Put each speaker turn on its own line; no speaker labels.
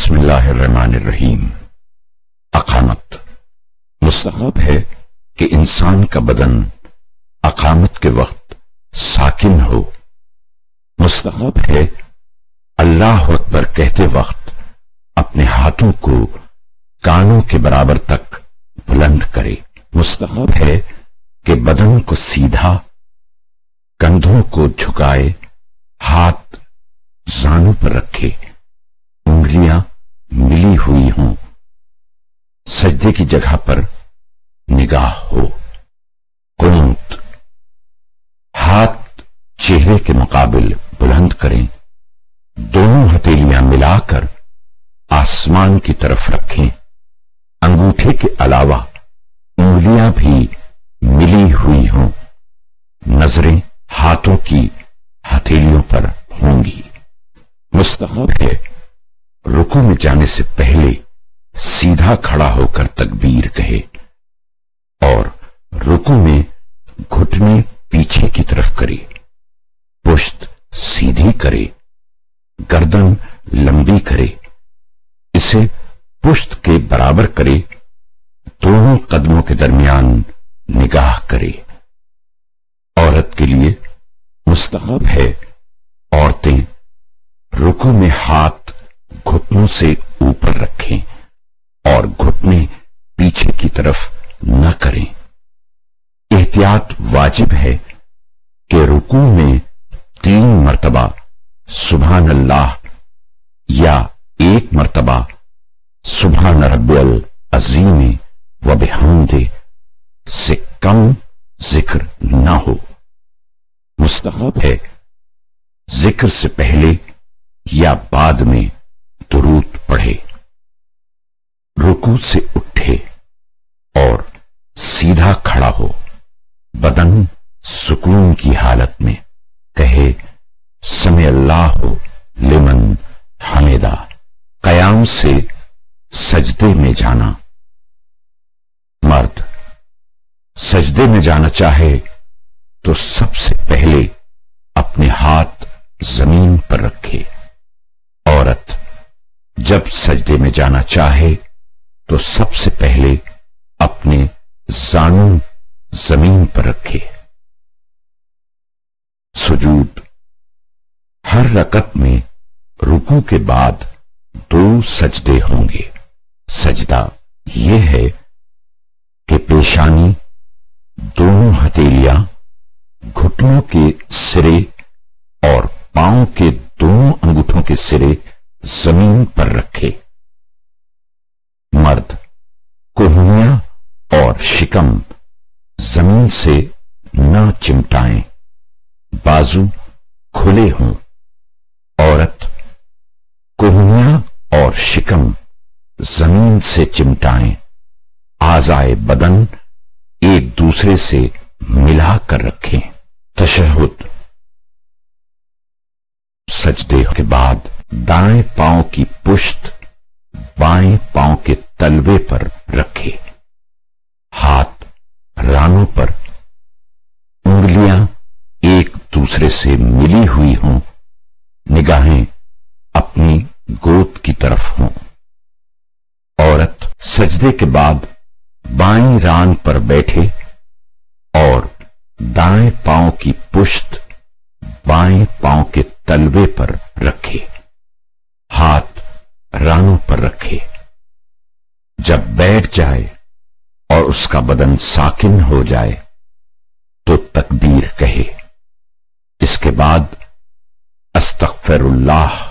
بسم اللہ الرحمن الرحیم۔ اقامت مستحب ہے کہ انسان کا بدن اقامت کے وقت ساکن ہو۔ مستحب ہے اللہ اکبر کہتے وقت اپنے ہاتھوں کو کانوں کے برابر تک بلند کرے۔ مستحب ہے کہ بدن کو سیدھا، کندھوں کو جھکائے، ہاتھ زانوں پر رکھے، انگلیاں ملی ہوئی ہوں، سجدے کی جگہ پر نگاہ ہو۔ قنوت ہاتھ چہرے کے مقابل بلند کریں، دونوں ہتھیلیاں ملا کر آسمان کی طرف رکھیں، انگوٹھے کے علاوہ انگلیاں بھی ملی ہوئی ہوں، نظریں ہاتھوں کی ہتھیلیوں پر ہوں گی۔ مستحب ہے رکوع میں جانے سے پہلے سیدھا کھڑا ہو کر تکبیر کہے اور رکوع میں گھٹنے پیچھے کی طرف کرے، پشت سیدھی کرے، گردن لمبی کرے، اسے پشت کے برابر کرے، دونوں قدموں کے درمیان نگاہ کرے۔ عورت کے لیے مستحب ہے عورتیں رکوع میں ہاتھ گھٹنوں سے اوپر رکھیں اور گھٹنے پیچھے کی طرف نہ کریں۔ احتیاط واجب ہے کہ رکوع میں 3 مرتبہ سبحان اللہ یا 1 مرتبہ سبحان ربی العظیم و بحمدہ سے کم ذکر نہ ہو۔ مستحب ہے ذکر سے پہلے یا بعد میں درود پڑھے، رکوع سے اٹھے اور سیدھا کھڑا ہو، بدن سکون کی حالت میں کہے سمع اللہ لمن حمدہ۔ قیام سے سجدے میں جانا۔ مرد سجدے میں جانا چاہے تو سب سے پہلے اپنے ہاتھ زمین پر رکھے، عورت جب سجدے میں جانا چاہے تو سب سے پہلے اپنے زانوں زمین پر رکھے۔ سجود ہر رکعت میں رکوع کے بعد 2 سجدے ہوں گے۔ سجدہ یہ ہے کہ پیشانی، دونوں ہتھیلیاں گھٹنوں کے سرے اور پاؤں کے دونوں انگوٹھوں کے سرے زمین پر رکھے۔ مرد کوہنیاں اور شکم زمین سے نہ چمٹائیں، بازو کھلے ہوں۔ عورت کوہنیاں اور شکم زمین سے چمٹائیں، اعضائے بدن ایک دوسرے سے ملا کر رکھیں۔ تشہد سجدے کے بعد دائیں پاؤں کی پشت بائیں پاؤں کے تلوے پر رکھے، ہاتھ رانوں پر، انگلیاں ایک دوسرے سے ملی ہوئی ہوں، نگاہیں اپنی گود کی طرف ہوں۔ عورت سجدے کے بعد بائیں ران پر بیٹھے اور دائیں پاؤں کی پشت بائیں پاؤں کے تلوے پر رکھے، ہاتھ رانوں پر رکھے۔ جب بیٹھ جائے اور اس کا بدن ساکن ہو جائے تو تکبیر کہے، اس کے بعد استغفر اللہ